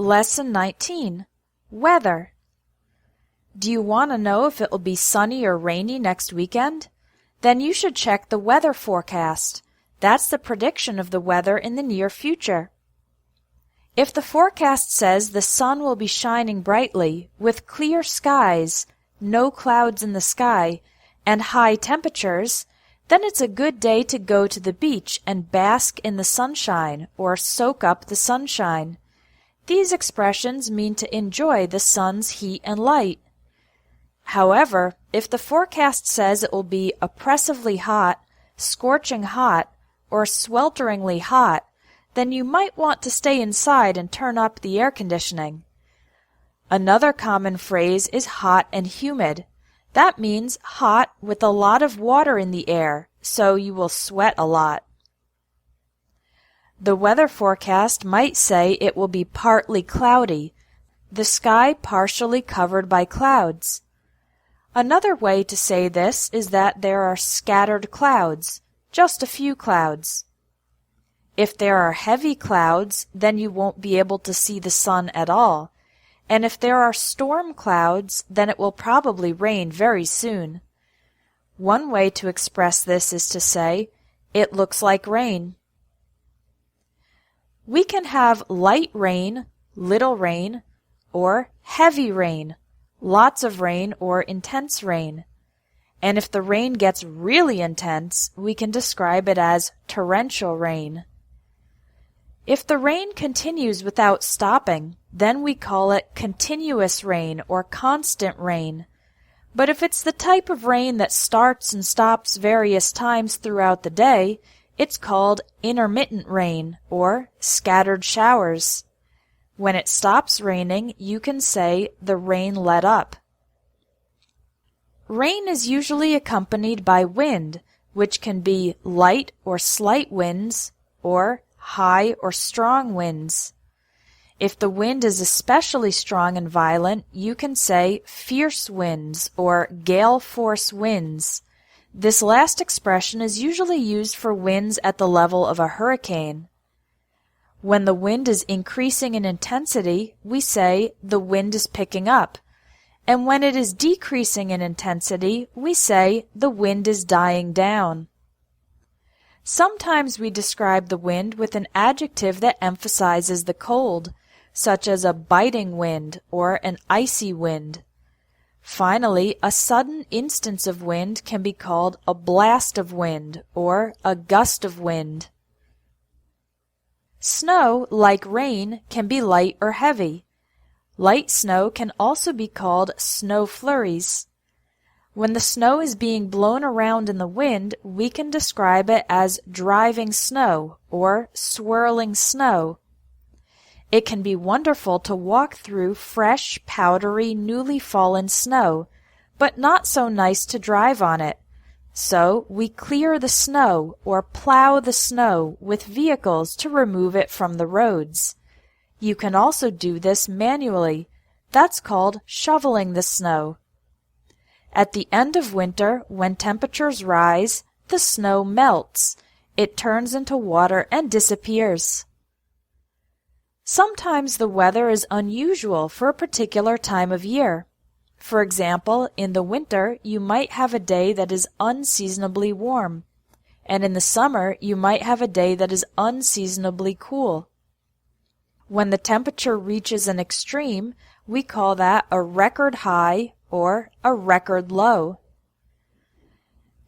Lesson 19. Weather. Do you want to know if it will be sunny or rainy next weekend? Then you should check the weather forecast. That's the prediction of the weather in the near future. If the forecast says the sun will be shining brightly, with clear skies, no clouds in the sky, and high temperatures, then it's a good day to go to the beach and bask in the sunshine or soak up the sunshine. These expressions mean to enjoy the sun's heat and light. However, if the forecast says it will be oppressively hot, scorching hot, or swelteringly hot, then you might want to stay inside and turn up the air conditioning. Another common phrase is hot and humid. That means hot with a lot of water in the air, so you will sweat a lot. The weather forecast might say it will be partly cloudy, the sky partially covered by clouds. Another way to say this is that there are scattered clouds, just a few clouds. If there are heavy clouds, then you won't be able to see the sun at all. And if there are storm clouds, then it will probably rain very soon. One way to express this is to say, it looks like rain. We can have light rain, little rain, or heavy rain, lots of rain or intense rain. And if the rain gets really intense, we can describe it as torrential rain. If the rain continues without stopping, then we call it continuous rain or constant rain. But if it's the type of rain that starts and stops various times throughout the day, it's called intermittent rain or scattered showers. When it stops raining, you can say the rain let up. Rain is usually accompanied by wind, which can be light or slight winds or high or strong winds. If the wind is especially strong and violent, you can say fierce winds or gale force winds. This last expression is usually used for winds at the level of a hurricane. When the wind is increasing in intensity, we say the wind is picking up. And when it is decreasing in intensity, we say the wind is dying down. Sometimes we describe the wind with an adjective that emphasizes the cold, such as a biting wind or an icy wind. Finally, a sudden instance of wind can be called a blast of wind or a gust of wind. Snow, like rain, can be light or heavy. Light snow can also be called snow flurries. When the snow is being blown around in the wind, we can describe it as driving snow or swirling snow. It can be wonderful to walk through fresh, powdery, newly fallen snow, but not so nice to drive on it. So we clear the snow or plow the snow with vehicles to remove it from the roads. You can also do this manually. That's called shoveling the snow. At the end of winter, when temperatures rise, the snow melts. It turns into water and disappears. Sometimes the weather is unusual for a particular time of year. For example, in the winter, you might have a day that is unseasonably warm, and in the summer, you might have a day that is unseasonably cool. When the temperature reaches an extreme, we call that a record high or a record low.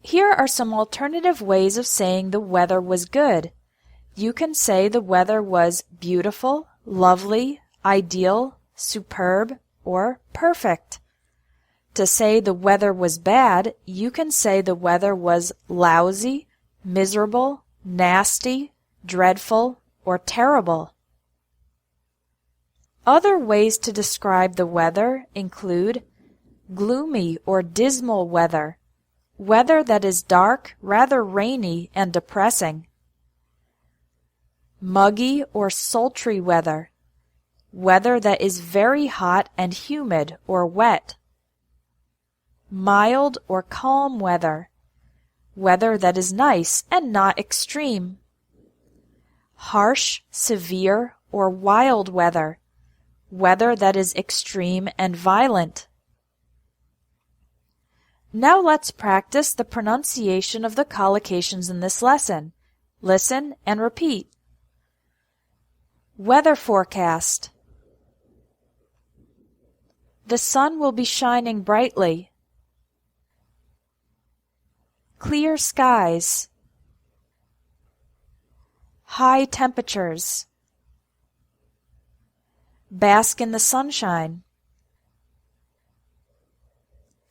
Here are some alternative ways of saying the weather was good. You can say the weather was beautiful, lovely, ideal, superb, or perfect. To say the weather was bad, you can say the weather was lousy, miserable, nasty, dreadful, or terrible. Other ways to describe the weather include gloomy or dismal weather, weather that is dark, rather rainy, and depressing. Muggy or sultry weather, weather that is very hot and humid or wet. Mild or calm weather, weather that is nice and not extreme. Harsh, severe, or wild weather, weather that is extreme and violent. Now let's practice the pronunciation of the collocations in this lesson. Listen and repeat. Weather forecast. The sun will be shining brightly. Clear skies. High temperatures. Bask in the sunshine.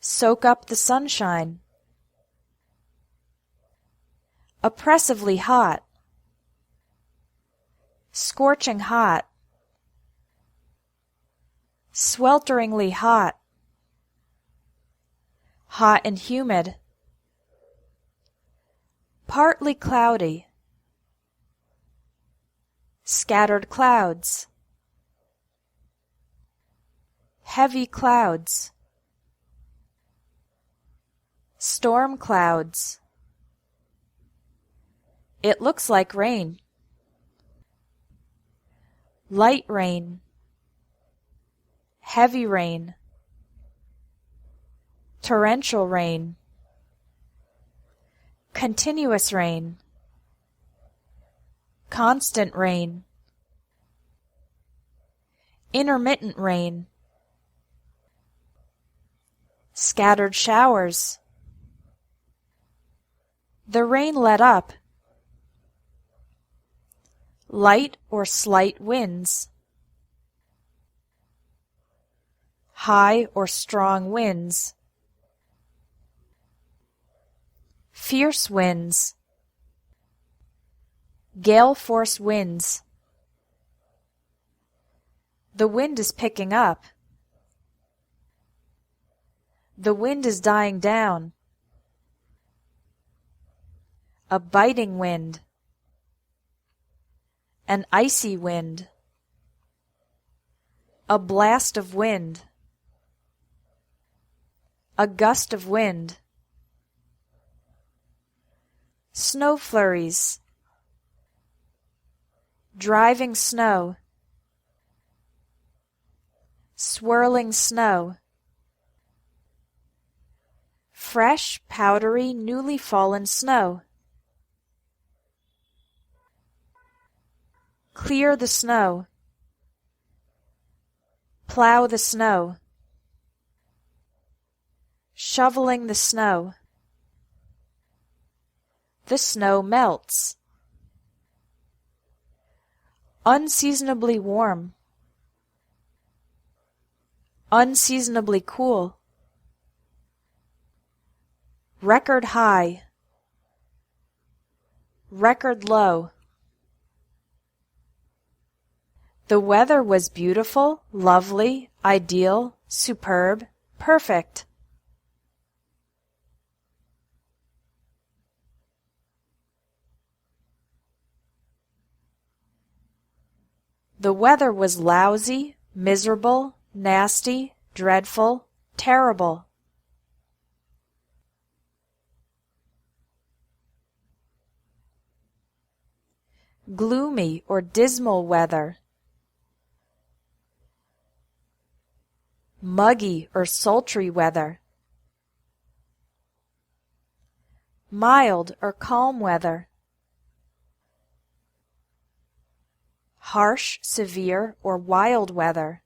Soak up the sunshine. Oppressively hot. Scorching hot. Swelteringly hot. Hot and humid. Partly cloudy. Scattered clouds. Heavy clouds. Storm clouds. It looks like rain. Light rain. Heavy rain. Torrential rain. Continuous rain. Constant rain. Intermittent rain. Scattered showers. The rain let up. Light or slight winds. High or strong winds. Fierce winds. Gale force winds. The wind is picking up. The wind is dying down. A biting wind. An icy wind. A blast of wind. A gust of wind. Snow flurries. Driving snow. Swirling snow. Fresh, powdery, newly fallen snow. Clear the snow. Plow the snow. Shoveling the snow. The snow melts. Unseasonably warm. Unseasonably cool. Record high. Record low. The weather was beautiful, lovely, ideal, superb, perfect. The weather was lousy, miserable, nasty, dreadful, terrible. Gloomy or dismal weather. Muggy or sultry weather. Mild or calm weather. Harsh, severe, or wild weather.